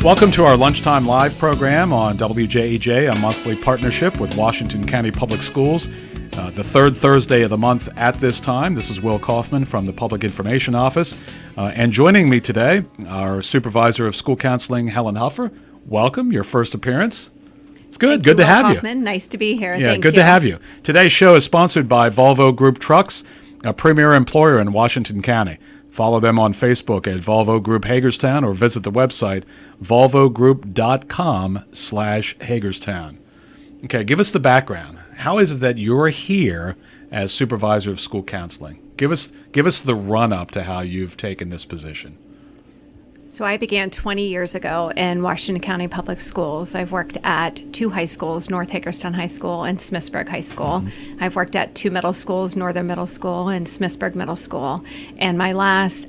Welcome to our Lunchtime Live program on WJEJ, a monthly partnership with Washington County Public Schools. The third Thursday of the month at this time. This is Will Kaufman from the Public Information Office. And joining me today, our Supervisor of School Counseling, Helen Huffer. Welcome, your first appearance. It's good. Good to have you. Nice to be here. Yeah, Thank good you. to have you. Today's show is sponsored by Volvo Group Trucks, a premier employer in Washington County. Follow them on Facebook at Volvo Group Hagerstown or visit the website volvogroup.com/Hagerstown. Okay, give us the background. How is it that you're here as Supervisor of School Counseling? Give us the run-up to how you've taken this position. So I began 20 years ago in Washington County Public Schools. I've worked at two high schools, North Hagerstown High School and Smithsburg High School. Mm-hmm. I've worked at two middle schools, Northern Middle School and Smithsburg Middle School. And my last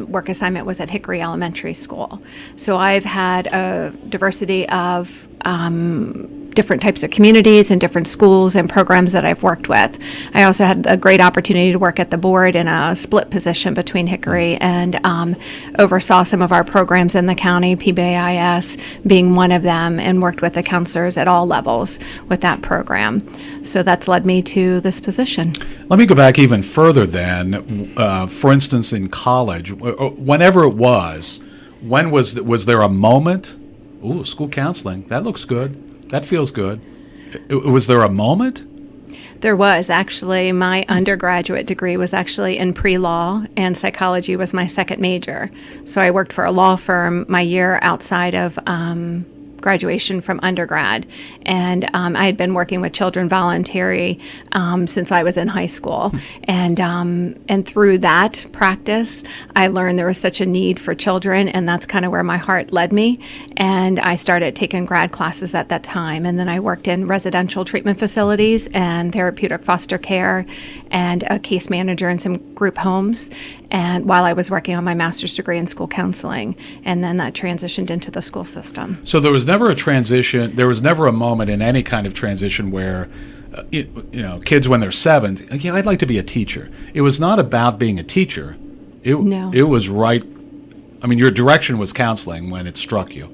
work assignment was at Hickory Elementary School. So I've had a diversity of different types of communities and different schools and programs that I've worked with. I also had a great opportunity to work at the board in a split position between Hickory and oversaw some of our programs in the county, PBIS being one of them, and worked with the counselors at all levels with that program. So that's led me to this position. Let me go back even further then. For instance, in college, whenever it was, when was there a moment? Ooh, school counseling, that looks good. That feels good. Was there a moment? There was actually. My undergraduate degree was actually in pre-law, and psychology was my second major. So I worked for a law firm my year outside of graduation from undergrad, and I had been working with children voluntary since I was in high school, and through that practice, I learned there was such a need for children, and that's kind of where my heart led me. And I started taking grad classes at that time, and then I worked in residential treatment facilities and therapeutic foster care, and a case manager in some group homes. And while I was working on my master's degree in school counseling, and then that transitioned into the school system. So there was never a transition, there was never a moment in any kind of transition where, kids when they're 7, yeah, I'd like to be a teacher. It was not about being a teacher. No. It was right, your direction was counseling when it struck you.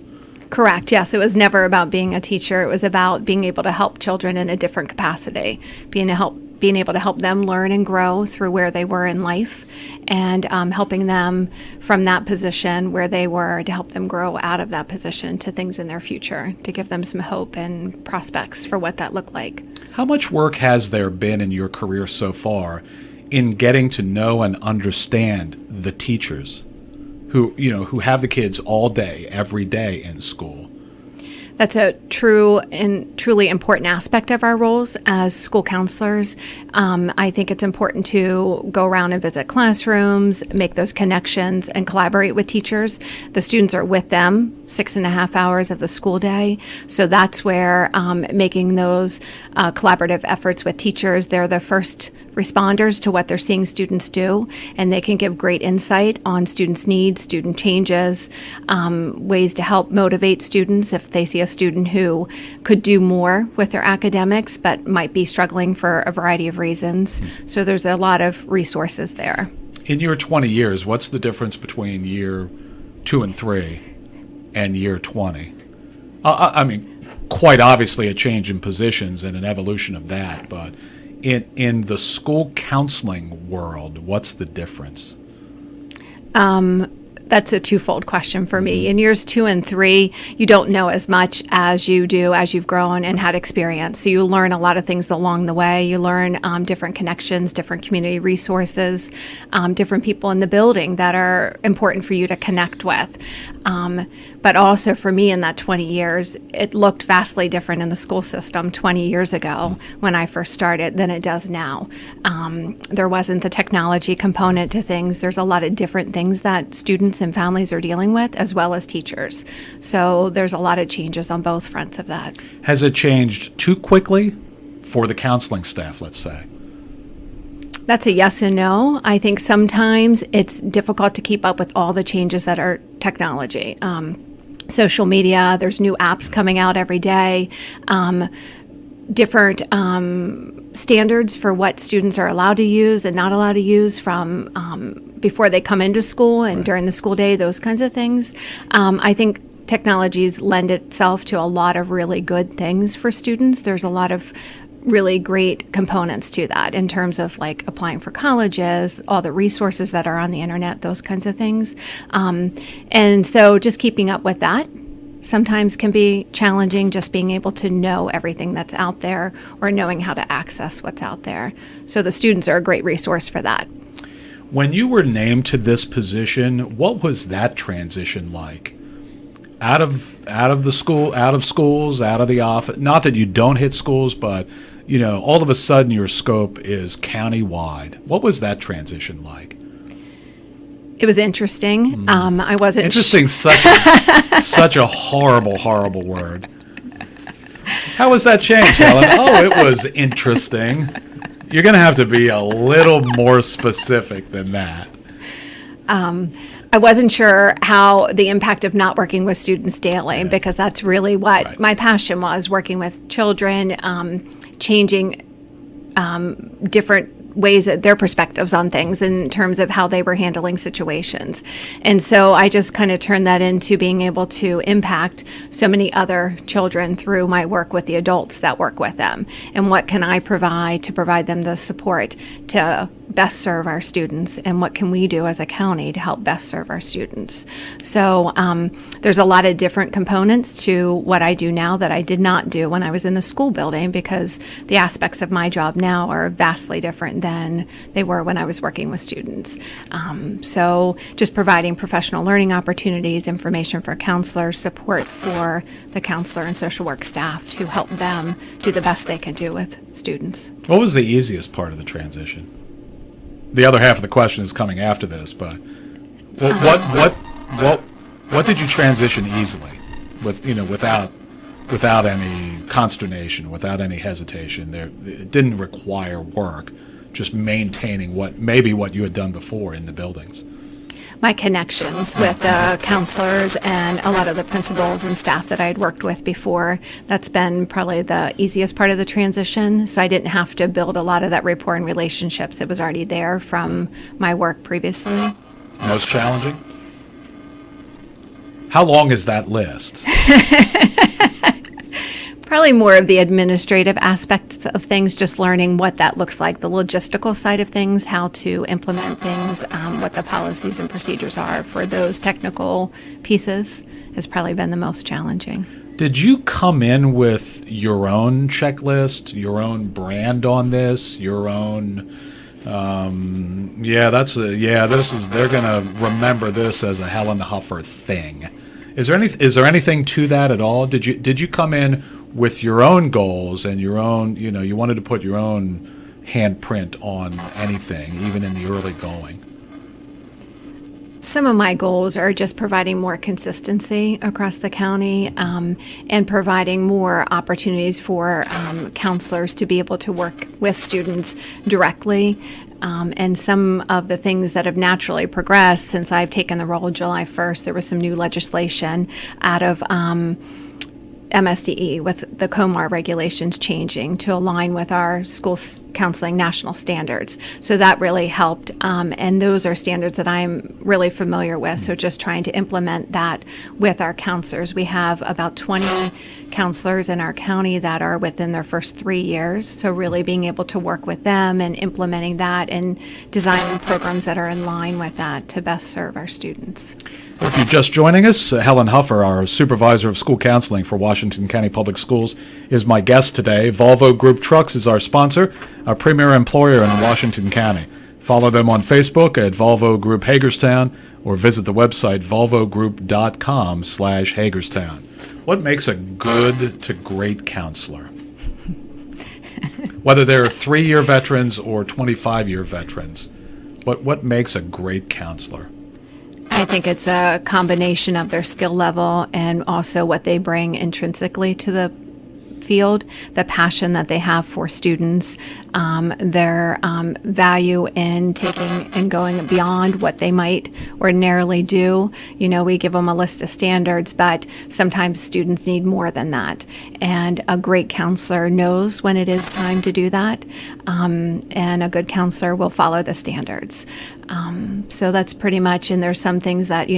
Correct. Yes, it was never about being a teacher. It was about being able to help children in a different capacity, being able to help them learn and grow through where they were in life, and helping them from that position where they were to help them grow out of that position to things in their future, to give them some hope and prospects for what that looked like. How much work has there been in your career so far in getting to know and understand the teachers who have the kids all day, every day in school? That's a true and truly important aspect of our roles as school counselors. I think it's important to go around and visit classrooms, make those connections, and collaborate with teachers. The students are with them 6.5 hours of the school day. So that's where making those collaborative efforts with teachers, they're the first responders to what they're seeing students do, and they can give great insight on students' needs, student changes, ways to help motivate students if they see a student who could do more with their academics but might be struggling for a variety of reasons. So there's a lot of resources there. In your 20 years, what's the difference between year 2 and 3 and year 20? Quite obviously a change in positions and an evolution of that, but in the school counseling world, what's the difference? That's a twofold question for me. In years 2 and 3, you don't know as much as you do as you've grown and had experience. So you learn a lot of things along the way. You learn different connections, different community resources, different people in the building that are important for you to connect with. But also for me in that 20 years, it looked vastly different in the school system 20 years ago when I first started than it does now. There wasn't the technology component to things. There's a lot of different things that students and families are dealing with, as well as teachers. So there's a lot of changes on both fronts of that. Has it changed too quickly for the counseling staff, let's say? That's a yes and no. I think sometimes it's difficult to keep up with all the changes that are technology. Social media, there's new apps coming out every day, different standards for what students are allowed to use and not allowed to use from before they come into school and during the school day, those kinds of things. I think technologies lend itself to a lot of really good things for students. There's a lot of really great components to that in terms of like applying for colleges, all the resources that are on the internet, those kinds of things. And so just keeping up with that sometimes can be challenging, just being able to know everything that's out there or knowing how to access what's out there. So the students are a great resource for that. When you were named to this position, what was that transition like? Out of the school, out of schools, out of the office. Not that you don't hit schools, but all of a sudden your scope is county-wide. What was that transition like? It was interesting. I wasn't interesting. Such a horrible word. How was that change, Helen? Oh, it was interesting. You're going to have to be a little more specific than that. I wasn't sure how the impact of not working with students daily, because that's really what my passion was, working with children, changing different ways that their perspectives on things in terms of how they were handling situations. And so I just kind of turned that into being able to impact so many other children through my work with the adults that work with them. And what can I provide to provide them the support to best serve our students, and what can we do as a county to help best serve our students. So there's a lot of different components to what I do now that I did not do when I was in the school building, because the aspects of my job now are vastly different than they were when I was working with students. So just providing professional learning opportunities, information for counselors, support for the counselor and social work staff to help them do the best they can do with students. What was the easiest part of the transition? The other half of the question is coming after this, but what did you transition easily, without any consternation, without any hesitation? It didn't require work, just maintaining what you had done before in the buildings. My connections with the counselors and a lot of the principals and staff that I had worked with before, that's been probably the easiest part of the transition. So I didn't have to build a lot of that rapport and relationships. It was already there from my work previously. Most challenging? How long is that list? Probably more of the administrative aspects of things, just learning what that looks like, the logistical side of things, how to implement things, what the policies and procedures are for those technical pieces has probably been the most challenging. Did you come in with your own checklist, your own brand on this, your own, they're going to remember this as a Helen Huffer thing? Is there anything to that at all? Did you come in with your own goals and your own, you wanted to put your own handprint on anything, even in the early going? Some of my goals are just providing more consistency across the county, and providing more opportunities for counselors to be able to work with students directly. And some of the things that have naturally progressed since I've taken the role July 1st, there was some new legislation out of MSDE with the COMAR regulations changing to align with our school counseling national standards. So that really helped. And those are standards that I'm really familiar with. So just trying to implement that with our counselors. We have about 20 counselors in our county that are within their first 3 years. So really being able to work with them and implementing that and designing programs that are in line with that to best serve our students. If you're just joining us, Helen Huffer, our supervisor of school counseling for Washington County Public Schools, is my guest today. Volvo Group Trucks is our sponsor, our premier employer in Washington County. Follow them on Facebook at Volvo Group Hagerstown or visit the website volvogroup.com/Hagerstown. What makes a good to great counselor? Whether they're 3-year veterans or 25-year veterans, what makes a great counselor? I think it's a combination of their skill level and also what they bring intrinsically to the field, the passion that they have for students, their value in taking and going beyond what they might ordinarily do. We give them a list of standards, but sometimes students need more than that. And a great counselor knows when it is time to do that, and a good counselor will follow the standards. So that's pretty much, and there's some things that,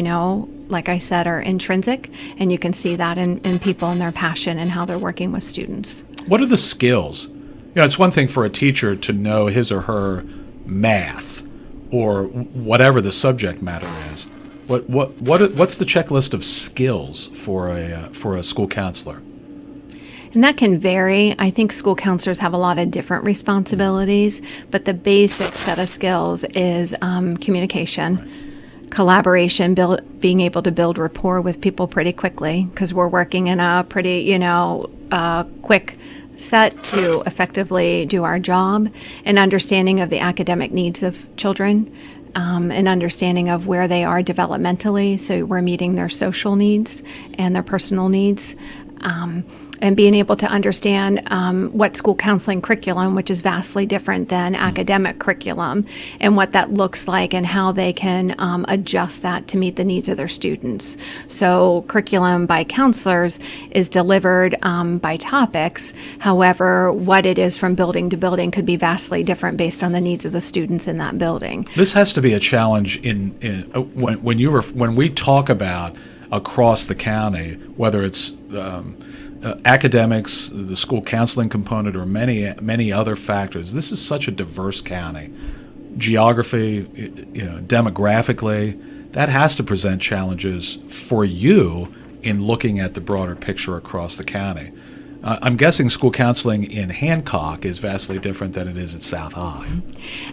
like I said, are intrinsic, and you can see that in people and their passion and how they're working with students. What are the skills? It's one thing for a teacher to know his or her math or whatever the subject matter is. What's the checklist of skills for a school counselor? And that can vary. I think school counselors have a lot of different responsibilities, but the basic set of skills is communication, collaboration, being able to build rapport with people pretty quickly, because we're working in a pretty, quick set to effectively do our job, and understanding of the academic needs of children, and understanding of where they are developmentally, so we're meeting their social needs and their personal needs. And being able to understand what school counseling curriculum, which is vastly different than academic curriculum, and what that looks like and how they can adjust that to meet the needs of their students. So curriculum by counselors is delivered by topics. However, what it is from building to building could be vastly different based on the needs of the students in that building. This has to be a challenge when we talk about across the county, whether it's academics, the school counseling component, or many other factors. This is such a diverse county. Geography, demographically, that has to present challenges for you in looking at the broader picture across the county. I'm guessing school counseling in Hancock is vastly different than it is at South High.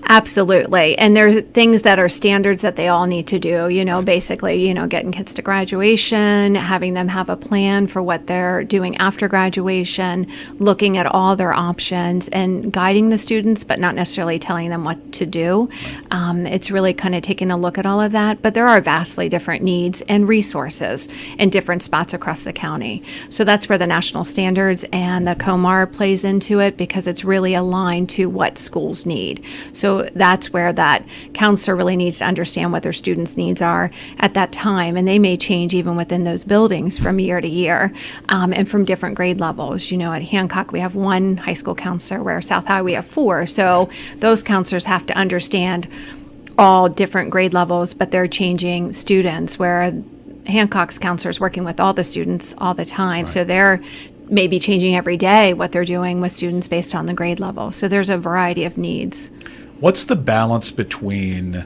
Absolutely. And there are things that are standards that they all need to do, basically, getting kids to graduation, having them have a plan for what they're doing after graduation, looking at all their options and guiding the students, but not necessarily telling them what to do. It's really kind of taking a look at all of that. But there are vastly different needs and resources in different spots across the county. So that's where the national standards and the COMAR plays into it, because it's really aligned to what schools need. So that's where that counselor really needs to understand what their students' needs are at that time, and they may change even within those buildings from year to year, and from different grade levels. At Hancock we have one high school counselor, where South High we have 4. So those counselors have to understand all different grade levels, but they're changing students, where Hancock's counselor is working with all the students all the time. Right. So they're maybe changing every day what they're doing with students based on the grade level. So there's a variety of needs. What's the balance between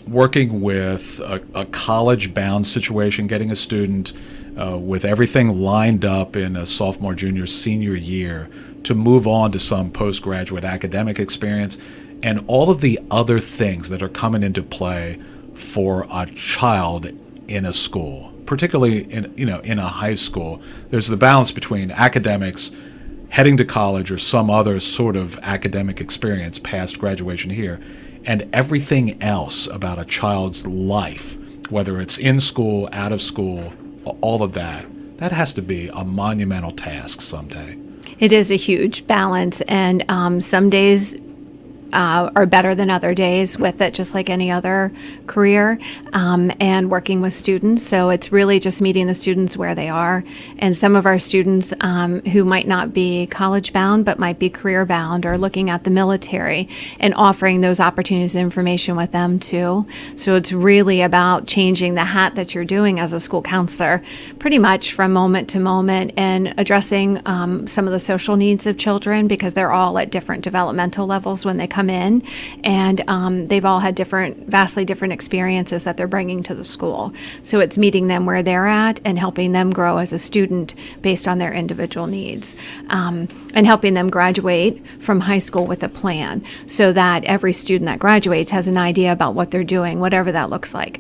working with a college-bound situation, getting a student with everything lined up in a sophomore, junior, senior year to move on to some postgraduate academic experience, and all of the other things that are coming into play for a child in a school? Particularly in a high school, there's the balance between academics, heading to college or some other sort of academic experience past graduation here, and everything else about a child's life, whether it's in school, out of school, all of that. That has to be a monumental task someday. It is a huge balance, and some days are better than other days with it, just like any other career, and working with students. So it's really just meeting the students where they are. And some of our students who might not be college bound, but might be career bound, or looking at the military, and offering those opportunities and information with them too. So it's really about changing the hat that you're doing as a school counselor, pretty much from moment to moment, and addressing some of the social needs of children, because they're all at different developmental levels when they come in, and they've all had vastly different experiences that they're bringing to the school. So it's meeting them where they're at and helping them grow as a student based on their individual needs, and helping them graduate from high school with a plan, so that every student that graduates has an idea about what they're doing, whatever that looks like.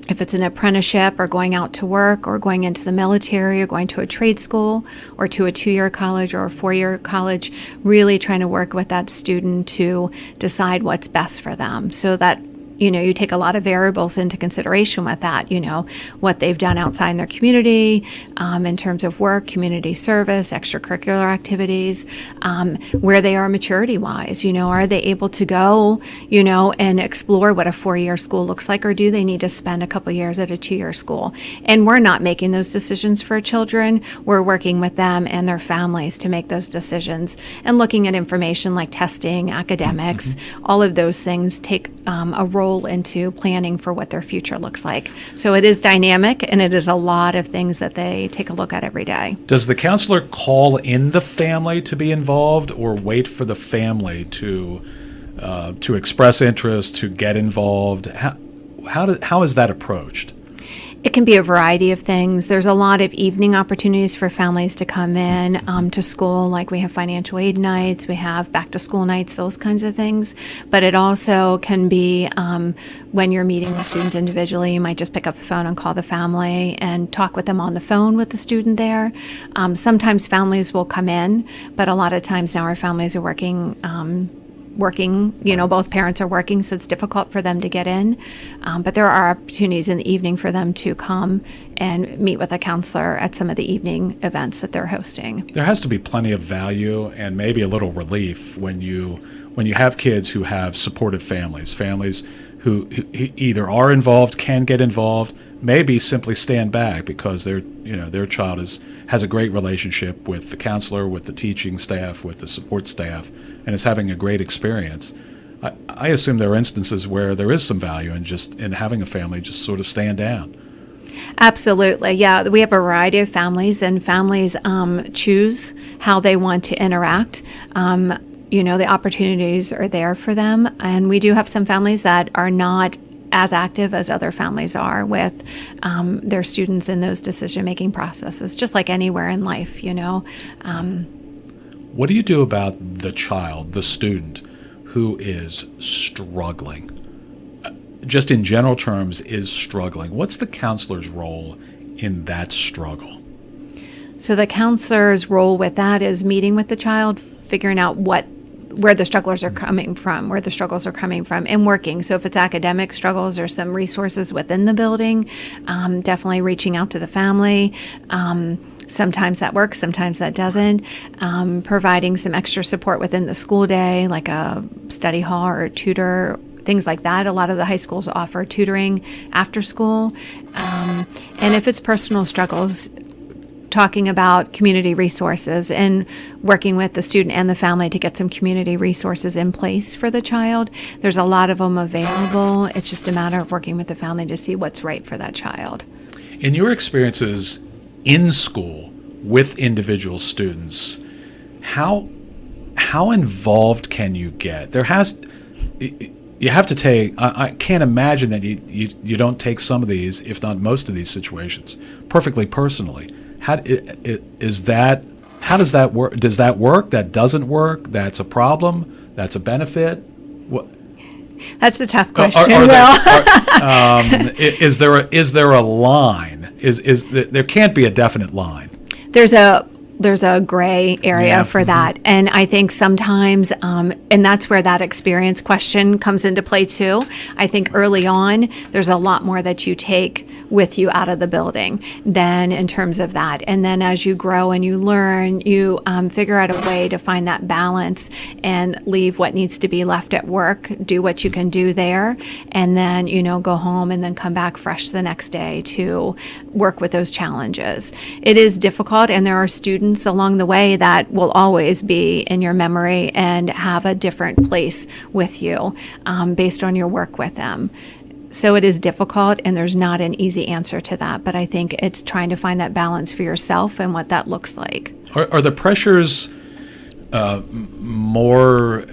If it's an apprenticeship, or going out to work, or going into the military, or going to a trade school, or to a 2-year college or a 4-year college, really trying to work with that student to decide what's best for them, so that you take a lot of variables into consideration with that, what they've done outside in their community, in terms of work, community service, extracurricular activities, where they are maturity-wise. Are they able to go, and explore what a 4-year school looks like, or do they need to spend a couple years at a 2-year school? And we're not making those decisions for children. We're working with them and their families to make those decisions, and looking at information like testing, academics, all of those things take a role into planning for what their future looks like. So it is dynamic, and it is a lot of things that they take a look at every day. Does the counselor call in the family to be involved, or wait for the family to express interest, to get involved? How is that approached? It can be a variety of things. There's a lot of evening opportunities for families to come in to school, like we have financial aid nights, we have back to school nights, those kinds of things. But it also can be when you're meeting with students individually, you might just pick up the phone and call the family and talk with them on the phone with the student there. Sometimes families will come in, but a lot of times now our families are working, both parents are working, so it's difficult for them to get in. But there are opportunities in the evening for them to come and meet with a counselor at some of the evening events that they're hosting. There has to be plenty of value and maybe a little relief when you have kids who have supportive families who either are involved, can get involved, maybe simply stand back because their child has a great relationship with the counselor, with the teaching staff, with the support staff, and is having a great experience. I assume there are instances where there is some value in having a family just sort of stand down. Absolutely. Yeah, we have a variety of families, and families choose how they want to interact. The opportunities are there for them, and we do have some families that are not as active as other families are with their students in those decision-making processes, just like anywhere in life, What do you do about the child, the student, who is struggling? Just in general terms, is struggling. What's the counselor's role in that struggle? So the counselor's role with that is meeting with the child, figuring out where the struggles are coming from, and working. So if it's academic struggles, there's some resources within the building, definitely reaching out to the family. Sometimes that works, sometimes that doesn't. Providing some extra support within the school day, like a study hall or a tutor, things like that. A lot of the high schools offer tutoring after school. And if it's personal struggles, talking about community resources and working with the student and the family to get some community resources in place for the child. There's a lot of them available. It's just a matter of working with the family to see what's right for that child. In your experiences in school with individual students, how involved can you get? You have to take. I can't imagine that you don't take some of these, if not most of these situations, perfectly personally. How does that work? Does that work? That doesn't work? That's a problem? That's a benefit? What? That's a tough question. Is there a line? There can't be a definite line. There's a gray area for that. And I think sometimes, and that's where that experience question comes into play too. I think early on, there's a lot more that you take with you out of the building than in terms of that. And then as you grow and you learn, you figure out a way to find that balance and leave what needs to be left at work, do what you can do there, and then, go home and then come back fresh the next day to work with those challenges. It is difficult, and there are students along the way that will always be in your memory and have a different place with you based on your work with them. So it is difficult, and there's not an easy answer to that, but I think it's trying to find that balance for yourself and what that looks like. Are the pressures more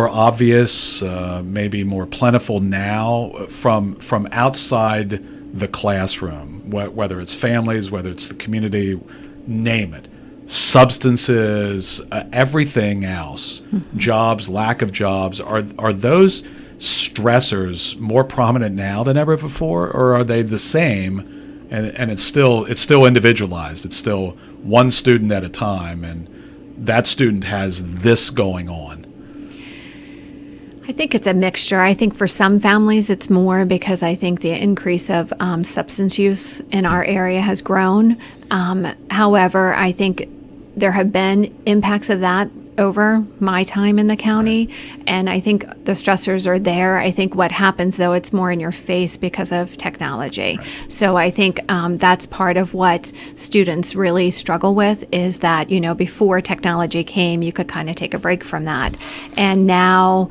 obvious, maybe more plentiful now from outside the classroom, whether it's families, whether it's the community, name it, substances, everything else, jobs, lack of jobs, are those stressors more prominent now than ever before, or are they the same? And it's still individualized. It's still one student at a time, and that student has this going on. I think it's a mixture. I think for some families it's more because I think the increase of substance use in our area has grown. However, I think there have been impacts of that over my time in the county, and I think the stressors are there. I think what happens, though, it's more in your face because of technology. So I think that's part of what students really struggle with, is that, before technology came, you could kind of take a break from that. And now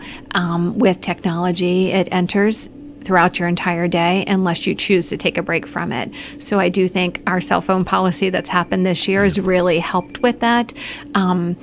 with technology, it enters throughout your entire day unless you choose to take a break from it. So I do think our cell phone policy that's happened this year has really helped with that. I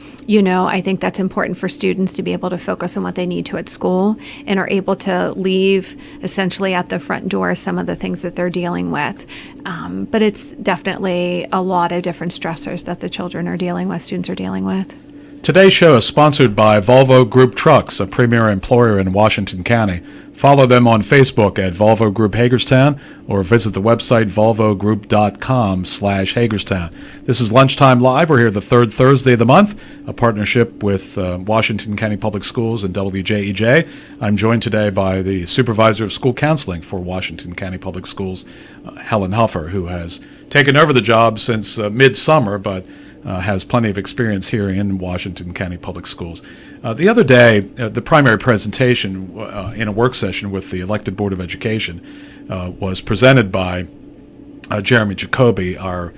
think that's important for students to be able to focus on what they need to at school and are able to leave essentially at the front door some of the things that they're dealing with. But it's definitely a lot of different stressors that the children are dealing with, students are dealing with. Today's show is sponsored by Volvo Group Trucks, a premier employer in Washington County. Follow them on Facebook at Volvo Group Hagerstown or visit the website volvogroup.com/Hagerstown. This is Lunchtime Live. We're here the third Thursday of the month, a partnership with Washington County Public Schools and WJEJ. I'm joined today by the Supervisor of School Counseling for Washington County Public Schools, Helen Huffer, who has taken over the job since midsummer, but has plenty of experience here in Washington County Public Schools. The other day, the primary presentation in a work session with the elected Board of Education was presented by Jeremy Jacoby, our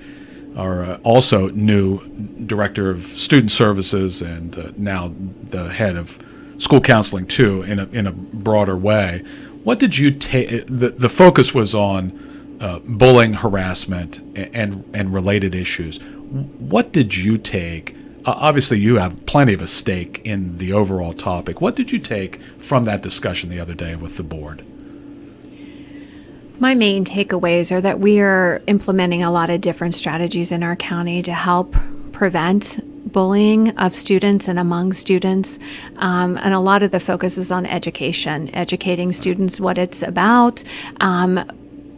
also new Director of Student Services and now the head of School Counseling too, in a broader way. What did you take? The focus was on bullying, harassment, and related issues. What did you take? Obviously, you have plenty of a stake in the overall topic. What did you take from that discussion the other day with the board? My main takeaways are that we are implementing a lot of different strategies in our county to help prevent bullying of students and among students. And a lot of the focus is on education, educating students what it's about,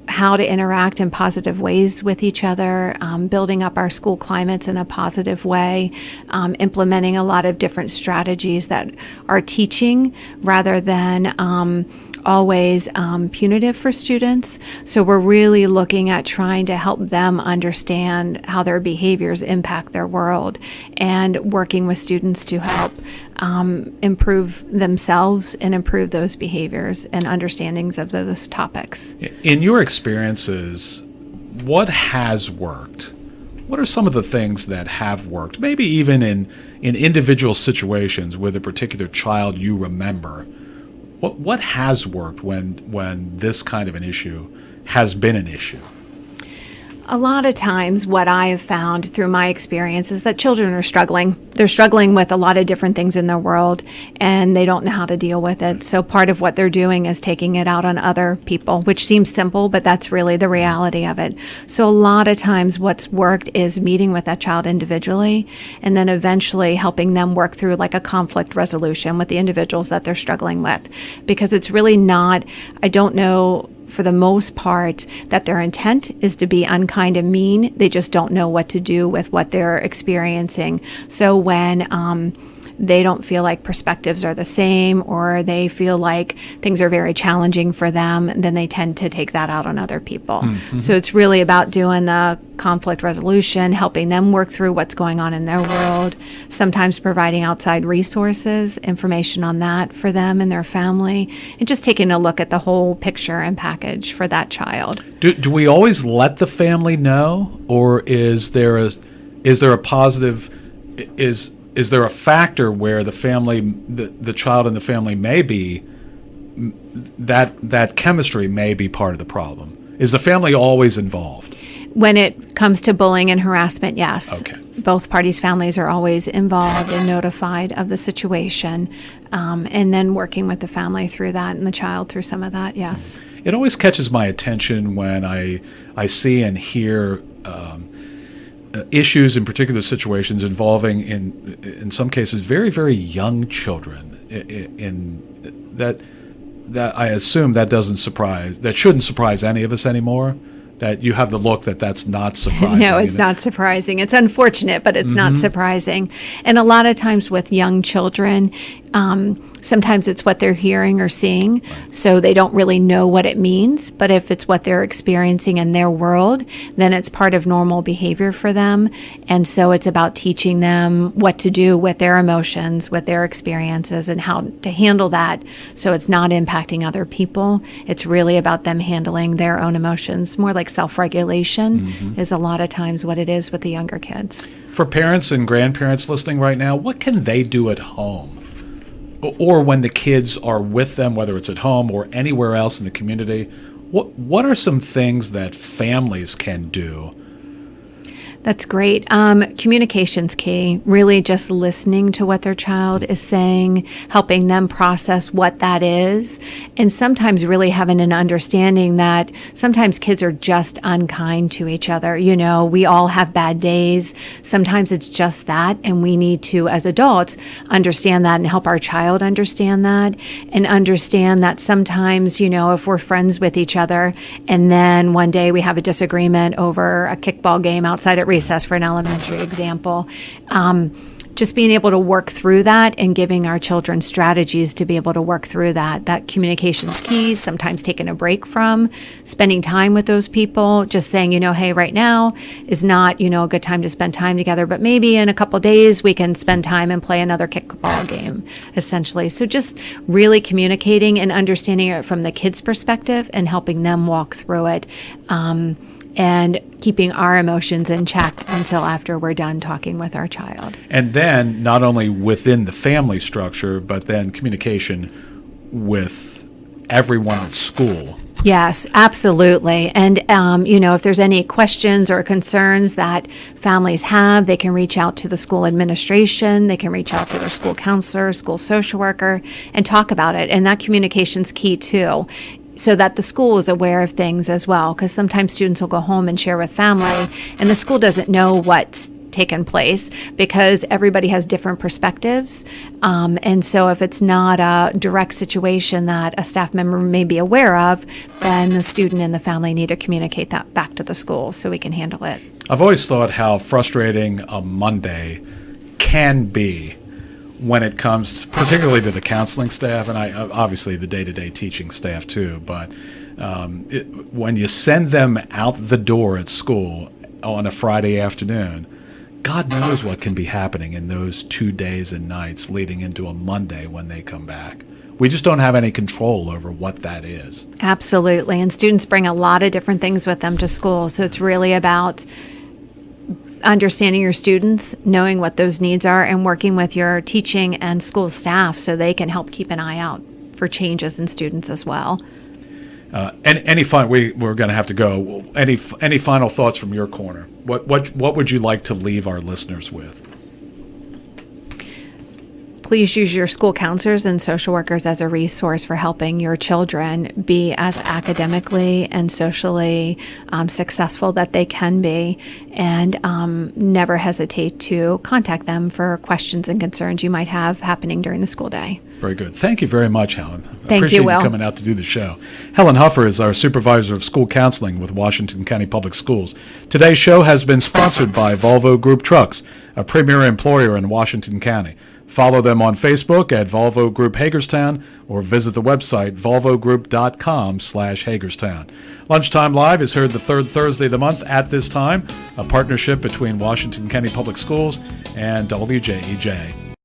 how to interact in positive ways with each other, building up our school climates in a positive way, implementing a lot of different strategies that are teaching rather than always punitive for students. So we're really looking at trying to help them understand how their behaviors impact their world and working with students to help improve themselves and improve those behaviors and understandings of those topics. In your experiences, what has worked? What are some of the things that have worked? Maybe even in individual situations with a particular child you remember. What has worked when this kind of an issue has been an issue? A lot of times what I have found through my experience is that children are struggling. They're struggling with a lot of different things in their world, and they don't know how to deal with it. So part of what they're doing is taking it out on other people, which seems simple, but that's really the reality of it. So a lot of times what's worked is meeting with that child individually and then eventually helping them work through like a conflict resolution with the individuals that they're struggling with. Because it's really not, I don't know, for the most part, that their intent is to be unkind and mean. They just don't know what to do with what they're experiencing. So when they don't feel like perspectives are the same, or they feel like things are very challenging for them, then they tend to take that out on other people. Mm-hmm. So it's really about doing the conflict resolution, helping them work through what's going on in their world, sometimes providing outside resources, information on that for them and their family, and just taking a look at the whole picture and package for that child. Do we always let the family know, or is there a positive, is there a factor where the family, the child and the family may be, that chemistry may be part of the problem? Is the family always involved? When it comes to bullying and harassment, yes. Okay. Both parties' families are always involved and notified of the situation, and then working with the family through that and the child through some of that, yes. It always catches my attention when I see and hear issues in particular situations involving, in some cases, very, very young children. In that I assume that shouldn't surprise any of us anymore. That you have the look that's not surprising. No, it's not surprising. It's unfortunate, but it's not surprising. And a lot of times with young children, Sometimes it's what they're hearing or seeing, so they don't really know what it means. But if it's what they're experiencing in their world, then it's part of normal behavior for them. And so it's about teaching them what to do with their emotions, with their experiences, and how to handle that so it's not impacting other people. It's really about them handling their own emotions. More like self-regulation is a lot of times what it is with the younger kids. For parents and grandparents listening right now, what can they do at home? Or when the kids are with them, whether it's at home or anywhere else in the community, what are some things that families can do? That's great. Communication's key. Really just listening to what their child is saying, helping them process what that is, and sometimes really having an understanding that sometimes kids are just unkind to each other. You know, we all have bad days. Sometimes it's just that, and we need to, as adults, understand that and help our child understand that, and understand that sometimes, you know, if we're friends with each other and then one day we have a disagreement over a kickball game outside at recess, for an elementary example, just being able to work through that and giving our children strategies to be able to work through that communication's key. Sometimes taking a break from spending time with those people, just saying, you know, hey, right now is not, you know, a good time to spend time together, but maybe in a couple days we can spend time and play another kickball game, essentially. So just really communicating and understanding it from the kids' perspective and helping them walk through it. And keeping our emotions in check until after we're done talking with our child. And then not only within the family structure, but then communication with everyone at school. Yes, absolutely. And, you know, if there's any questions or concerns that families have, they can reach out to the school administration, they can reach out to their school counselor, school social worker, and talk about it. And that communication's key too, so that the school is aware of things as well, because sometimes students will go home and share with family, and the school doesn't know what's taken place because everybody has different perspectives. And so if it's not a direct situation that a staff member may be aware of, then the student and the family need to communicate that back to the school so we can handle it. I've always thought how frustrating a Monday can be when it comes particularly to the counseling staff, and obviously the day-to-day teaching staff too, but when you send them out the door at school on a Friday afternoon, God knows what can be happening in those 2 days and nights leading into a Monday when they come back. We just don't have any control over what that is. Absolutely, and students bring a lot of different things with them to school, so it's really about understanding your students, knowing what those needs are, and working with your teaching and school staff so they can help keep an eye out for changes in students as well. We're going to have to go. Any final thoughts from your corner? What would you like to leave our listeners with? Please use your school counselors and social workers as a resource for helping your children be as academically and socially successful that they can be, and never hesitate to contact them for questions and concerns you might have happening during the school day. Very good. Thank you very much, Helen. Thank you, Will. Appreciate you coming out to do the show. Helen Huffer is our supervisor of school counseling with Washington County Public Schools. Today's show has been sponsored by Volvo Group Trucks, a premier employer in Washington County. Follow them on Facebook at Volvo Group Hagerstown or visit the website volvogroup.com/Hagerstown. Lunchtime Live is heard the third Thursday of the month at this time, a partnership between Washington County Public Schools and WJEJ.